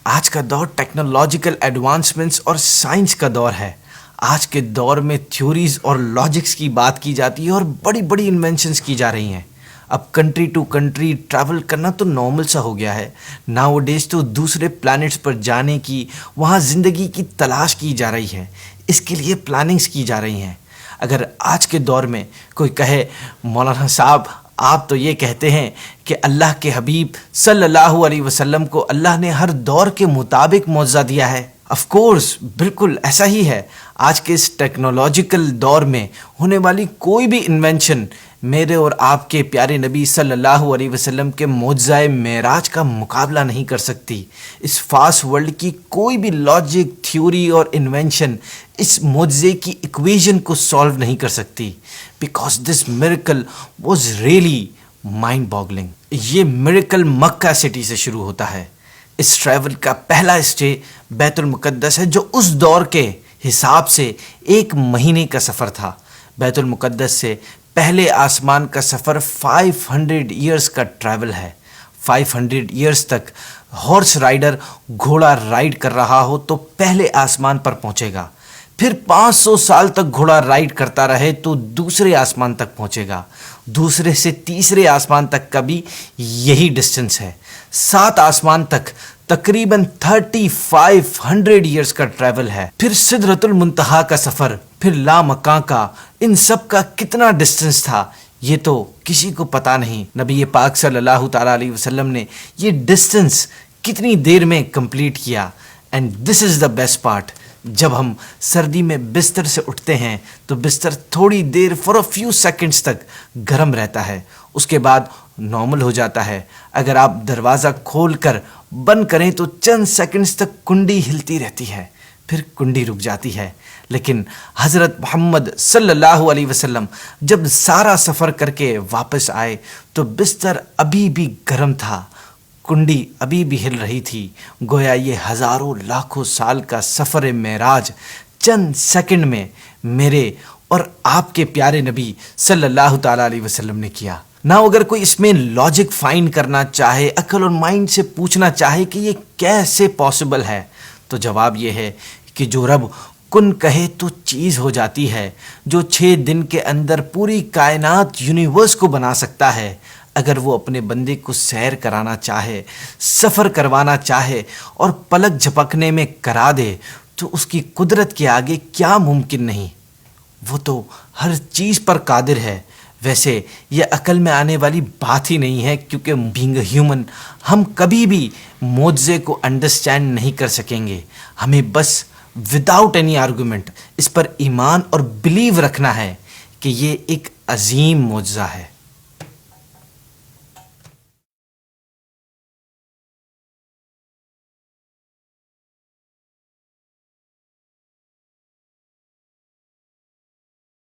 آج کا دور ٹیکنالوجیکل ایڈوانسمنٹس اور سائنس کا دور ہے۔ آج کے دور میں تھیوریز اور لاجکس کی بات کی جاتی ہے اور بڑی بڑی انوینشنز کی جا رہی ہیں۔ اب کنٹری ٹو کنٹری ٹریول کرنا تو نارمل سا ہو گیا ہے۔ ناؤ ڈیز تو دوسرے پلانٹس پر جانے کی، وہاں زندگی کی تلاش کی جا رہی ہے، اس کے لیے پلاننگز کی جا رہی ہیں۔ اگر آج کے دور میں کوئی کہے مولانا صاحب آپ تو یہ کہتے ہیں کہ اللہ کے حبیب صلی اللہ علیہ وسلم کو اللہ نے ہر دور کے مطابق معجزہ دیا ہے، آف کورس بالکل ایسا ہی ہے۔ آج کے اس ٹیکنالوجیکل دور میں ہونے والی کوئی بھی انوینشن میرے اور آپ کے پیارے نبی صلی اللہ علیہ وسلم کے معجزہ معراج کا مقابلہ نہیں کر سکتی۔ اس فاسٹ ورلڈ کی کوئی بھی لاجک، تھیوری اور انوینشن اس معجزے کی ایکویژن کو سالو نہیں کر سکتی، because this miracle was really mind boggling. یہ میریکل مکہ سٹی سے شروع ہوتا ہے۔ اس ٹریول کا پہلا اسٹے بیت المقدس ہے، جو اس دور کے حساب سے 1 مہینے کا سفر تھا۔ بیت المقدس سے پہلے آسمان کا سفر 500 ایئرز کا ٹریول ہے۔ 500 ایئرز تک ہارس رائڈر گھوڑا رائڈ کر رہا ہو تو پہلے آسمان پر پہنچے گا، پھر 500 سال تک گھوڑا رائڈ کرتا رہے تو دوسرے آسمان تک پہنچے گا، دوسرے سے تیسرے آسمان تک کا بھی یہی ڈسٹنس ہے۔ 7 آسمان تک تقریباً 3500 ایئرز کا ٹریول ہے، پھر سدرۃ المنتہا کا سفر، پھر لامکاں کا، ان سب کا کتنا ڈسٹنس تھا یہ تو کسی کو پتا نہیں۔ نبی پاک صلی اللہ تعالیٰ علیہ وسلم نے یہ ڈسٹنس کتنی دیر میں کمپلیٹ کیا۔ And this is the best part, جب ہم سردی میں بستر سے اٹھتے ہیں تو بستر تھوڑی there for a few seconds تک گرم رہتا ہے، اس کے بعد نارمل ہو جاتا ہے۔ اگر آپ دروازہ کھول کر بند کریں تو چند سیکنڈز تک کنڈی ہلتی رہتی ہے، پھر کنڈی رک جاتی ہے۔ لیکن حضرت محمد صلی اللہ علیہ وسلم جب سارا سفر کر کے واپس آئے تو بستر ابھی بھی گرم تھا، کنڈی ابھی بھی ہل رہی تھی، گویا یہ ہزاروں لاکھوں سال کا سفر معراج چند سیکنڈ میں میرے اور آپ کے پیارے نبی صلی اللہ تعالیٰ علیہ وسلم نے کیا۔ نہ اگر کوئی اس میں لاجک فائنڈ کرنا چاہے، عقل اور مائنڈ سے پوچھنا چاہے کہ یہ کیسے پاسبل ہے، تو جواب یہ ہے کہ جو رب کن کہے تو چیز ہو جاتی ہے، جو 6 دن کے اندر پوری کائنات یونیورس کو بنا سکتا ہے، اگر وہ اپنے بندے کو سیر کرانا چاہے، سفر کروانا چاہے اور پلک جھپکنے میں کرا دے تو اس کی قدرت کے آگے کیا ممکن نہیں۔ وہ تو ہر چیز پر قادر ہے۔ ویسے یہ عقل میں آنے والی بات ہی نہیں ہے، کیونکہ بینگ اے ہیومن ہم کبھی بھی معجزے کو انڈرسٹینڈ نہیں کر سکیں گے۔ ہمیں بس وداؤٹ اینی آرگومنٹ اس پر ایمان اور بلیو رکھنا ہے کہ یہ ایک عظیم معجزہ ہے۔